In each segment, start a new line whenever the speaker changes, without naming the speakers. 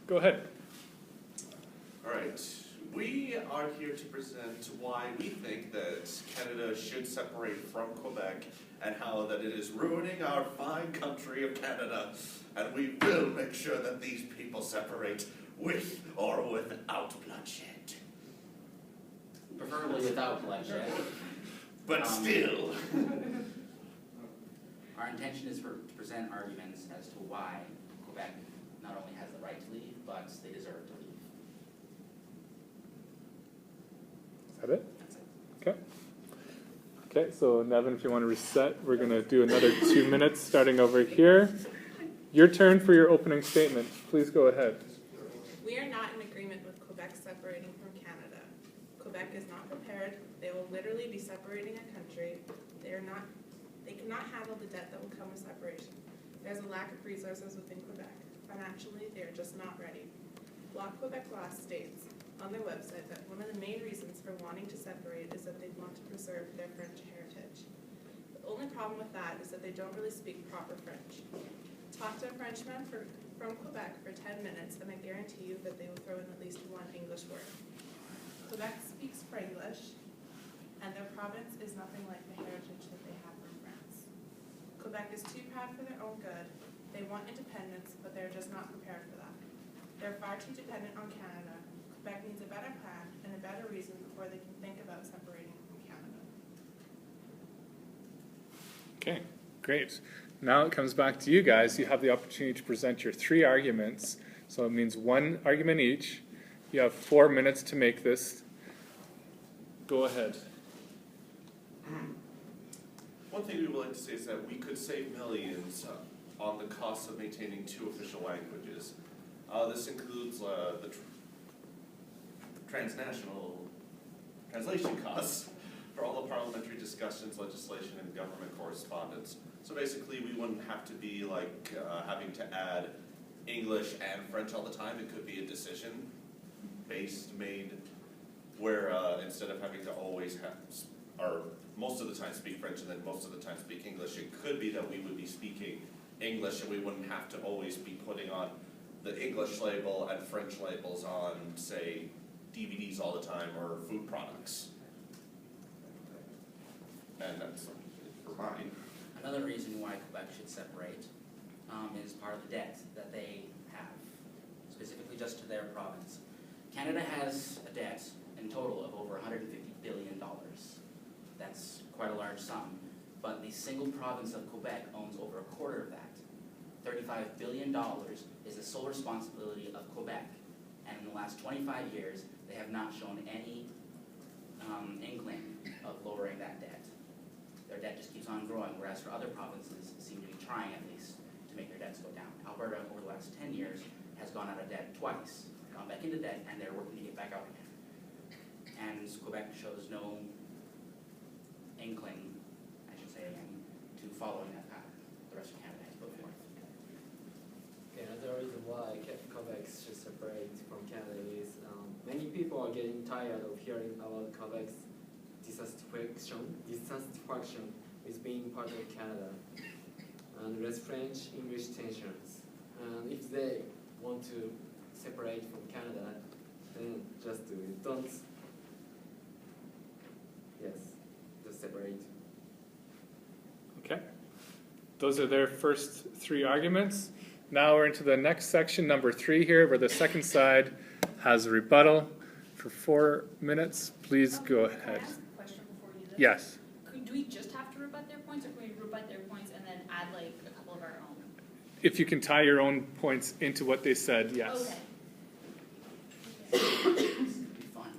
Go ahead.
All right. We are here to present why we think that Canada should separate from Quebec and how that it is ruining our fine country of Canada. And we will make sure that these people separate with or without bloodshed.
Preferably without bloodshed.
But still.
Our intention is to present arguments as to why Quebec not only has the right to leave, but they deserve to leave.
Is that it?
That's it.
Okay. Okay, so Nevin, if you want to reset, we're going to do another 2 minutes starting over here. Your turn for your opening statement. Please go ahead.
We are not in agreement with Quebec separating from Canada. Quebec is not prepared. They will literally be separating a country. They cannot handle the debt that will come with separation. There's a lack of resources within Quebec. Financially, they are just not ready. Bloc Québécois states on their website that one of the main reasons for wanting to separate is that they want to preserve their French heritage. The only problem with that is that they don't really speak proper French. Talk to a Frenchman from Quebec for 10 minutes and I guarantee you that they will throw in at least one English word. Quebec speaks Franglish and their province is nothing like the heritage that they have from France. Quebec is too proud for their own good. They want independence, but they're just not prepared for that. They're far too dependent on Canada. Quebec needs a better plan and a better reason before they can think about separating from Canada.
Okay, great. Now it comes back to you guys. You have the opportunity to present your 3 arguments. So it means 1 argument each. You have 4 minutes to make this. Go ahead.
One thing we would like to say is that we could save millions on the cost of maintaining 2 official languages. This includes the transnational translation costs for all the parliamentary discussions, legislation, and government correspondence. So basically, we wouldn't have to be like having to add English and French all the time. It could be a decision made where instead of having to always have, or most of the time speak French and then most of the time speak English, it could be that we would be speaking English and we wouldn't have to always be putting on the English label and French labels on, say, DVDs all the time or food products. And that's for mine.
Another reason why Quebec should separate is part of the debt that they have, specifically just to their province. Canada has a debt in total of over $150 billion. That's quite a large sum, but the single province of Quebec owns over a quarter of that. $35 billion is the sole responsibility of Quebec, and in the last 25 years, they have not shown any inkling of lowering that debt. Their debt just keeps on growing, whereas for other provinces seem to be trying at least to make their debts go down. Alberta, over the last 10 years, has gone out of debt twice, gone back into debt, and they're working to get back out again. And Quebec shows no inkling, I should say again, to following that path the rest of Canada has put forth.
Okay, another reason why Quebec should separate from Canada is many people are getting tired of hearing about Quebec's dissatisfaction with being part of Canada and less French-English tensions. And if they want to separate from Canada, then just do it. Don't. Yes, just separate.
Okay. Those are their first 3 arguments. Now we're into the next section, number 3 here, where the second side has a rebuttal for 4 minutes. Please go ahead.
Can I ask a question before you do this?
Yes.
Do we just have to rebut their points, or can we rebut their points and then add like a couple of our own?
If you can tie your own points into what they said, yes.
Okay.
It'd be fun.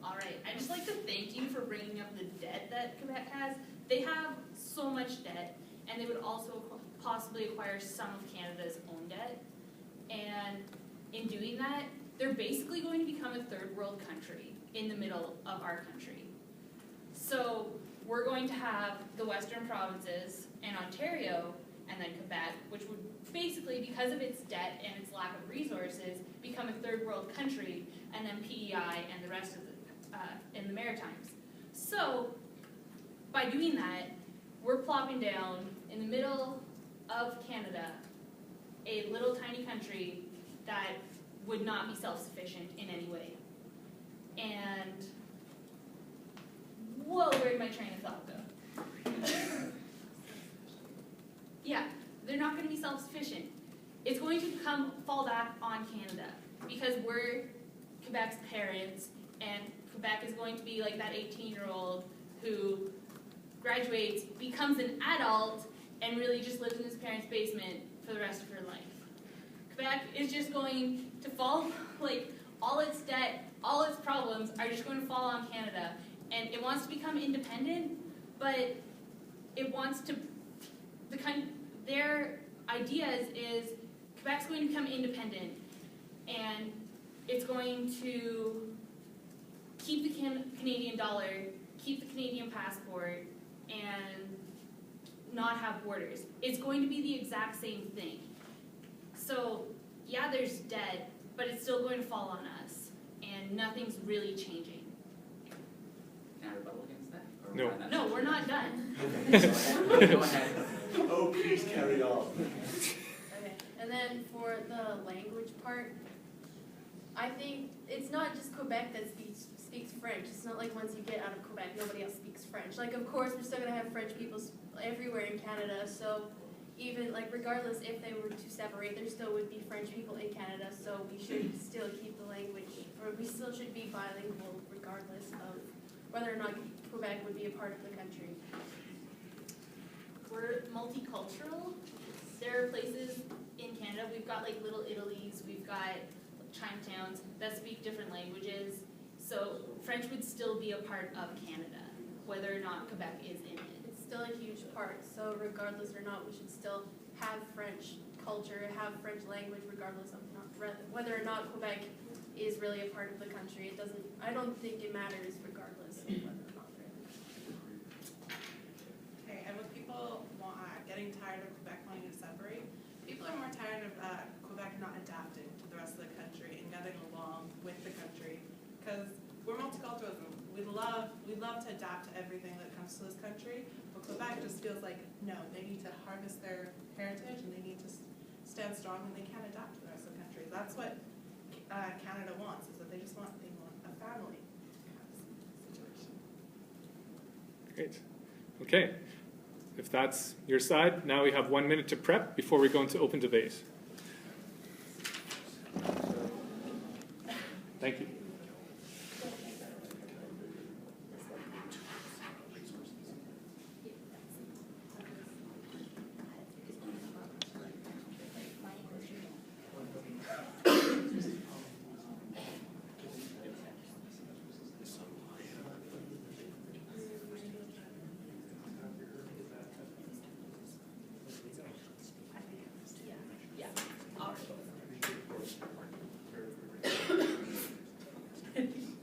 All right. I'd just like to thank you for bringing up the debt that Quebec has. They have so much debt, and they would also possibly acquire some of Canada's own debt. And in doing that, they're basically going to become a third world country in the middle of our country. So we're going to have the Western provinces and Ontario and then Quebec, which would basically, because of its debt and its lack of resources, become a third world country, and then PEI and the rest of the, in the Maritimes. So by doing that, we're plopping down in the middle of Canada a little tiny country that would not be self-sufficient in any way. And, whoa, where'd my train of thought go? Yeah, they're not going to be self-sufficient. It's going to fall back on Canada because we're Quebec's parents, and Quebec is going to be like that 18-year-old who graduates, becomes an adult, and really just lives in his parents' basement for the rest of her life. Quebec is just going to fall, like, all its debt, all its problems are just going to fall on Canada. And it wants to become independent, but it wants to, their ideas is Quebec's going to become independent, and it's going to keep the Canadian dollar, keep the Canadian passport, and not have borders. It's going to be the exact same thing. So, yeah, there's debt, but it's still going to fall on us, and nothing's really changing.
Can I rebuttal against that? Or
No.
we're not?
No, we're not done.
Go ahead.
Oh, please carry on.
Okay, and then for the language part, I think it's not just Quebec that speaks French. It's not like once you get out of Quebec, nobody else speaks French. Like, of course, we're still going to have French people everywhere in Canada, so even, like, regardless if they were to separate, there still would be French people in Canada, so we should still keep the language, or we still should be bilingual regardless of whether or not Quebec would be a part of the country.
We're multicultural. There are places in Canada, we've got like little Italies, we've got Chinatowns that speak different languages. So French would still be a part of Canada, whether or not Quebec is in it.
It's still a huge part, so regardless or not, we should still have French culture, have French language, regardless of whether or not Quebec is really a part of the country. It doesn't. I don't think it matters regardless of whether or not they're in it.
Okay, and with people getting tired of Quebec wanting to separate, people are more tired of Quebec not adapting to the rest of the country and getting along with the country, because we're multiculturalism. We love to adapt to everything that comes to this country, but Quebec just feels like, no, they need to harvest their heritage and they need to stand strong and they can't adapt to the rest of the country. That's what Canada wants, is that they want a family situation.
Great. Okay. If that's your side, now we have 1 minute to prep before we go into open debate. Thank you.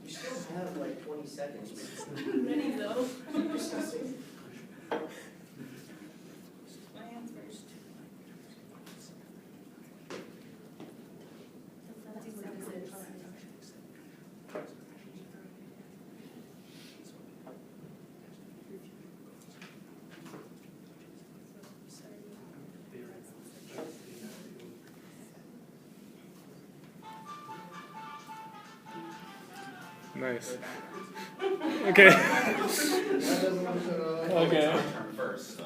You still have like 20 seconds.
Ready though?
Nice. Okay. Okay.
Turn first, so.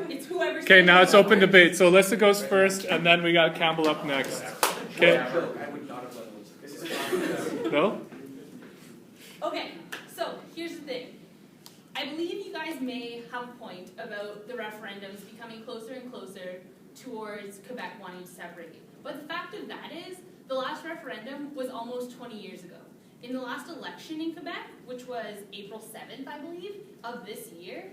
It's whoever's.
Okay, now it's open debate. So Alyssa goes first, and then we got Campbell up next. Okay.
I would not have let those.
No?
Okay, so here's the thing. I believe you guys may have a point about the referendums becoming closer and closer towards Quebec wanting to separate. But the fact of that is, the last referendum was almost 20 years ago. In the last election in Quebec, which was April 7th, I believe, of this year,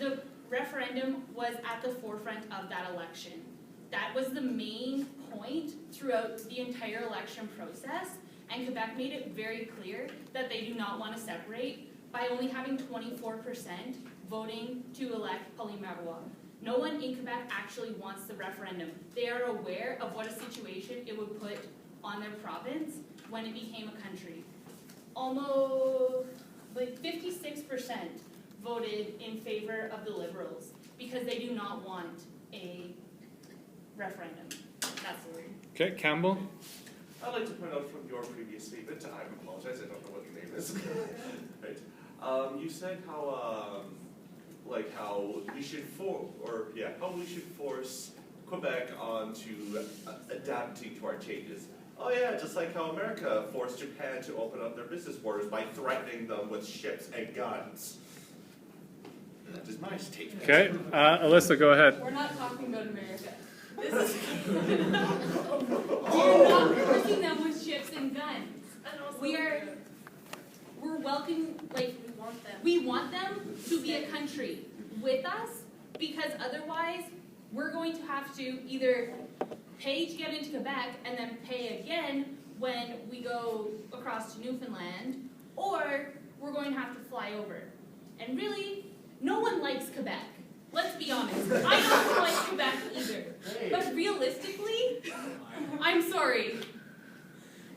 the referendum was at the forefront of that election. That was the main point throughout the entire election process, and Quebec made it very clear that they do not want to separate by only having 24% voting to elect Pauline Marois. No one in Quebec actually wants the referendum. They are aware of what a situation it would put on their province when it became a country. Almost, like 56% voted in favor of the Liberals because they do not want a referendum. That's the word.
Okay, Campbell?
I'd like to point out from your previous statement, I apologize, I don't know what your name is. Right. You said how, how we should how we should force Quebec onto adapting to our changes. Oh yeah, just like how America forced Japan to open up their business borders by threatening them with ships and guns. That is my statement.
Okay, Alyssa, go ahead.
We're not talking about America. This is we're not forcing them with ships and guns. We're welcoming, we want them to be a country with us, because otherwise we're going to have to either pay to get into Quebec and then pay again when we go across to Newfoundland, or we're going to have to fly over. And really, no one likes Quebec. Let's be honest. I don't like Quebec either. But realistically, I'm sorry.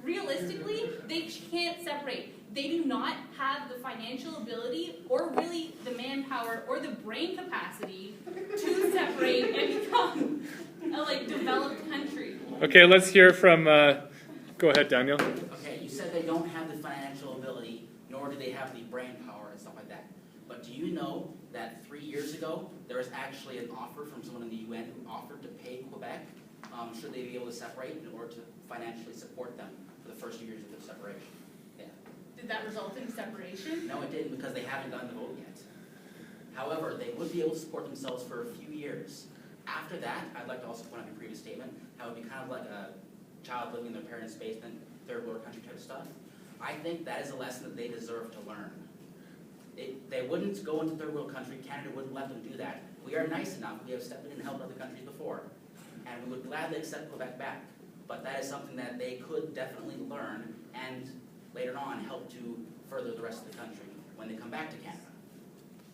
Realistically, they can't separate. They do not have the financial ability or really the manpower or the brain capacity to separate and become a developed country.
Okay, let's hear from, go ahead, Daniel.
Okay, you said they don't have the financial ability, nor do they have the brain power and stuff like that. But do you know that 3 years ago, there was actually an offer from someone in the UN who offered to pay Quebec, should they be able to separate, in order to financially support them for the first years of their separation? Yeah.
Did that result in separation?
No, it didn't, because they haven't done the vote yet. However, they would be able to support themselves for a few years. After that, I'd like to also point out your previous statement, how it would be kind of like a child living in their parents' basement, third world country type of stuff. I think that is a lesson that they deserve to learn. They wouldn't go into third world country. Canada wouldn't let them do that. We are nice enough. We have stepped in and helped other countries before. And we would gladly accept Quebec back. But that is something that they could definitely learn and later on help to further the rest of the country when they come back to Canada.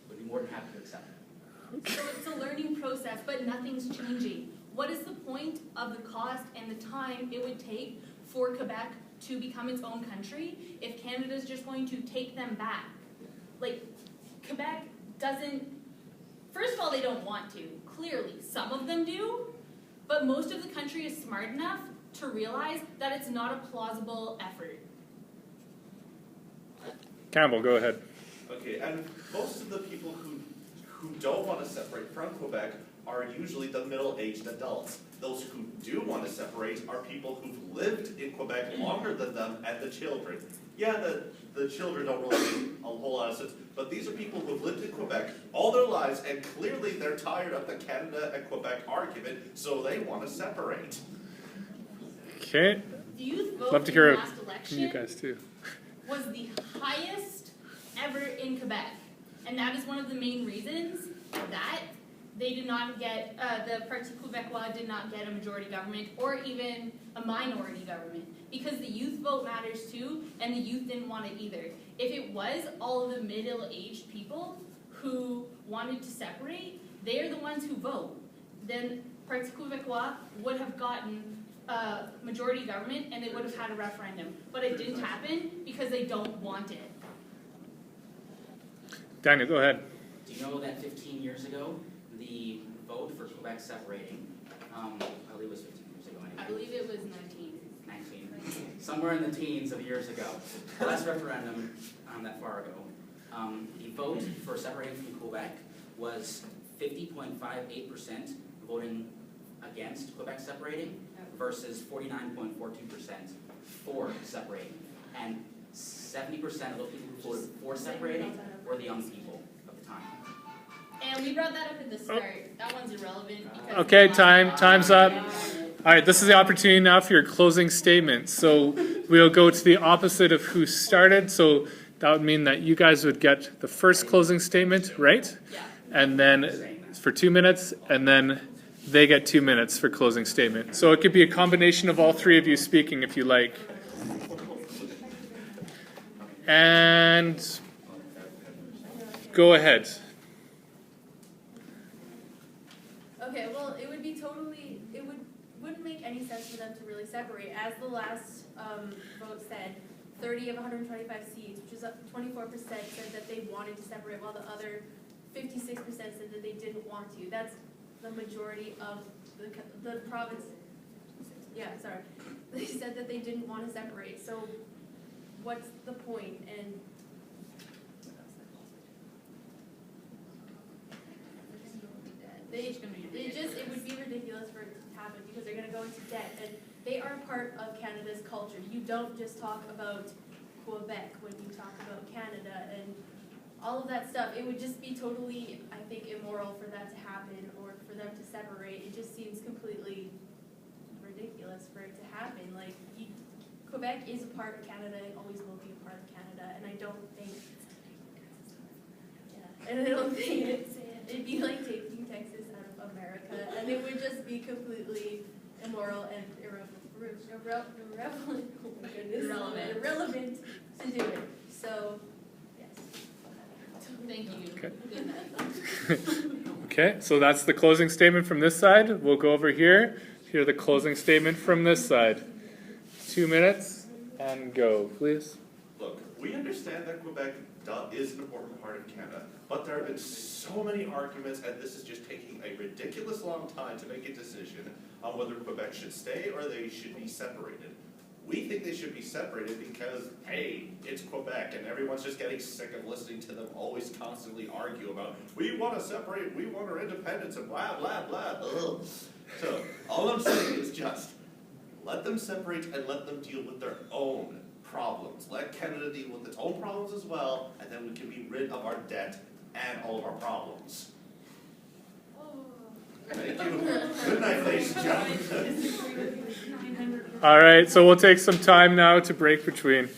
We'd be more than happy to accept it.
So it's a learning process, but nothing's changing. What is the point of the cost and the time it would take for Quebec to become its own country if Canada's just going to take them back? Quebec doesn't, first of all, they don't want to. Clearly, some of them do, but most of the country is smart enough to realize that it's not a plausible effort.
Campbell, go ahead.
Okay, and most of the people who don't want to separate from Quebec are usually the middle-aged adults. Those who do want to separate are people who've lived in Quebec longer than them and the children. Yeah, the children don't really make a whole lot of sense, but these are people who've lived in Quebec all their lives, and clearly they're tired of the Canada and Quebec argument, so they want to separate.
Okay,
The youth vote
love to
in
hear
the
it
last
from
election
you guys too.
was the highest ever in Quebec. And that is one of the main reasons that they did not get, the Parti Québécois did not get a majority government or even a minority government. Because the youth vote matters too, and the youth didn't want it either. If it was all of the middle-aged people who wanted to separate, they're the ones who vote. Then Parti Québécois would have gotten majority government and they would have had a referendum. But it didn't happen because they don't want it.
Daniel, go ahead.
Do you know that 15 years ago, the vote for Quebec separating, I believe it was 15 years ago anyway.
I believe it was 19.
19. Somewhere in the teens of years ago. The last referendum, that far ago, the vote for separating from Quebec was 50.58% voting against Quebec separating versus 49.42% for separating. And 70% of those people who voted for separating were the young people of the time.
And we brought that up at the start. That one's irrelevant because
Okay, time's up. All right, this is the opportunity now for your closing statement. So we'll go to the opposite of who started. So that would mean that you guys would get the first closing statement, right?
Yeah.
And then for 2 minutes, and then they get 2 minutes for closing statement. So it could be a combination of all three of you speaking if you like. And go ahead.
Okay, well, it would be totally, wouldn't make any sense for them to really separate. As the last vote said, 30 of 125 seats, which is up 24%, said that they wanted to separate, while the other 56% said that they didn't want to. That's the majority of the province. Yeah, sorry. They said that they didn't want to separate. So what's the point? And it would be ridiculous for it to happen because they're going to go into debt, and they are part of Canada's culture. You don't just talk about Quebec when you talk about Canada and all of that stuff. It would just be totally, I think, immoral for that to happen or for them to separate. It just seems completely ridiculous for it to happen. Like, Quebec is a part of Canada and always will be a part of Canada, and I don't think, and I don't think it'd be like taking Texas out of America, and it would just be completely immoral and irrelevant to do it. So, yes.
Thank you.
Okay.
Good.
Okay, so that's the closing statement from this side. We'll go over here. Hear the closing statement from this side. 2 minutes and go, please.
Look, we understand that Quebec is an important part of Canada, but there have been so many arguments, and this is just taking a ridiculous long time to make a decision on whether Quebec should stay or they should be separated. We think they should be separated because, hey, it's Quebec, and everyone's just getting sick of listening to them always constantly argue about, we want to separate, we want our independence, and blah, blah, blah. Ugh. So, all I'm saying is just, let them separate and let them deal with their own problems. Let Canada deal with its own problems as well, and then we can be rid of our debt and all of our problems. Thank you. Good night, ladies and gentlemen.
All right, so we'll take some time now to break between.